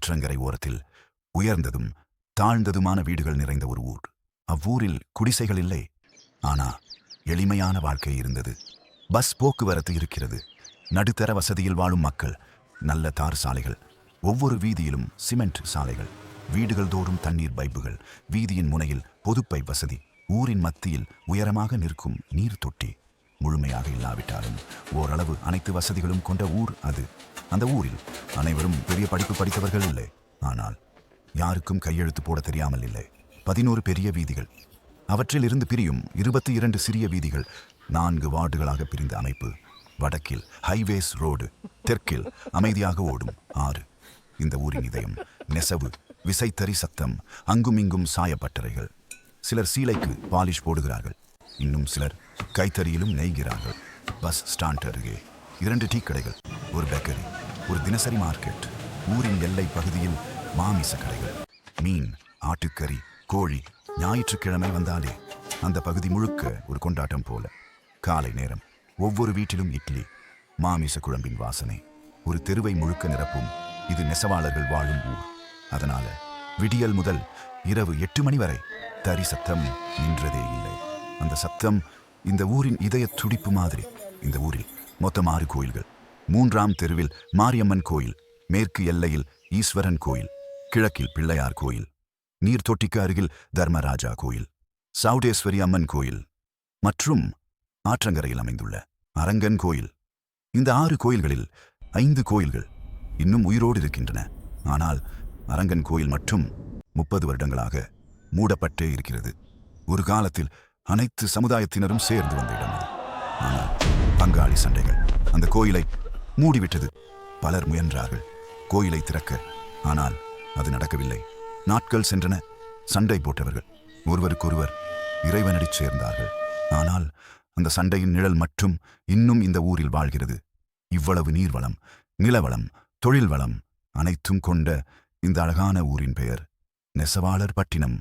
ஆற்றங்கரை ஓரத்தில் உயர்ந்ததும் தாழ்ந்ததுமான வீடுகள் நிறைந்த ஒரு ஊர். அவ்வூரில் குடிசைகள் இல்லை, ஆனா எளிமையான வாழ்க்கை இருந்தது. பஸ் போக்குவரத்து இருக்கிறது, நடுத்தர வசதியில் வாழும் மக்கள், நல்ல தார் சாலைகள், ஒவ்வொரு வீதியிலும் சிமெண்ட் சாலைகள், வீடுகள் தோறும் தண்ணீர் பைப்புகள், வீதியின் முனையில் பொதுப்பை வசதி, ஊரின் மத்தியில் உயரமாக நிற்கும் நீர் தொட்டி. முழுமையாக இல்லாவிட்டாலும் ஓரளவு அனைத்து வசதிகளும் கொண்ட ஊர் அது. அந்த ஊரில் அனைவரும் பெரிய படிப்பு படித்தவர்கள் இல்லை, ஆனால் யாருக்கும் கையெழுத்து போட தெரியாமல் இல்லை. 11 பெரிய வீதிகள், அவற்றில் இருந்து பிரியும் 22 சிறிய வீதிகள், 4 வார்டுகளாக பிரிந்த அமைப்பு. வடக்கில் ஹைவேஸ் ரோடு, தெற்கில் அமைதியாக ஓடும் ஆறு. இந்த ஊரின் இதயம் நெசவு, விசைத்தறி சத்தம், அங்கும் இங்கும் சாயப்பட்டறைகள். சிலர் சீலைக்கு பாலிஷ் போடுகிறார்கள், இன்னும் சிலர் கைத்தறியிலும் நெய்கிறார்கள். பஸ் ஸ்டாண்ட் அருகே 2 டீ கடைகள், ஒரு பேக்கரி, ஒரு தினசரி மார்க்கெட். ஊரின் எல்லை பகுதியில் மாமிச கடைகள், மீன், ஆட்டுக்கறி, கோழி. ஞாயிற்றுக்கிழமை வந்தாலே அந்த பகுதி முழுக்க ஒரு கொண்டாட்டம் போல. காலை நேரம் ஒவ்வொரு வீட்டிலும் இட்லி, மாமிச குழம்பின் வாசனை ஒரு தெருவை முழுக்க நிரப்பும். இது நெசவாளர்கள் வாழும் ஊர். அதனால விடியல் முதல் இரவு 8 மணி வரை தறி சத்தம் நின்றதே இல்லை. அந்த சத்தம் இந்த ஊரின் இதய துடிப்பு மாதிரி. இந்த ஊரில் மொத்தம் 6 கோயில்கள். 3ஆம் தெருவில் மாரியம்மன் கோயில், மேற்கு எல்லையில் ஈஸ்வரன் கோயில், கிழக்கில் பிள்ளையார் கோயில், நீர்த்தொட்டிக்கு அருகில் தர்மராஜா கோயில், சவுடேஸ்வரி அம்மன் கோயில் மற்றும் ஆற்றங்கரையில் அமைந்துள்ள அரங்கன் கோயில். இந்த 6 கோயில்களில் 5 கோயில்கள் இன்னும் உயிரோடு இருக்கின்றன. ஆனால் அரங்கன் கோயில் மட்டும் 30 வருடங்களாக மூடப்பட்டே இருக்கிறது. ஒரு காலத்தில் அனைத்து சமுதாயத்தினரும் சேர்ந்து வந்த இடம் அது. ஆனால் பங்காளி சண்டைகள் அந்த கோயிலை மூடிவிட்டது. பலர் முயன்றார்கள் கோயிலை திறக்க, ஆனால் அது நடக்கவில்லை. நாட்கள் சென்றன. சண்டை போட்டவர்கள் ஒருவருக்கொருவர் இறைவனடிச் சேர்ந்தார்கள். ஆனால் அந்த சண்டையின் நிழல் மட்டும் இன்னும் இந்த ஊரில் வாழ்கிறது. இவ்வளவு நீர்வளம், நிலவளம், தொழில் வளம் அனைத்தும் கொண்ட இந்த அழகான ஊரின் பெயர் நெசவாளர் பட்டினம்.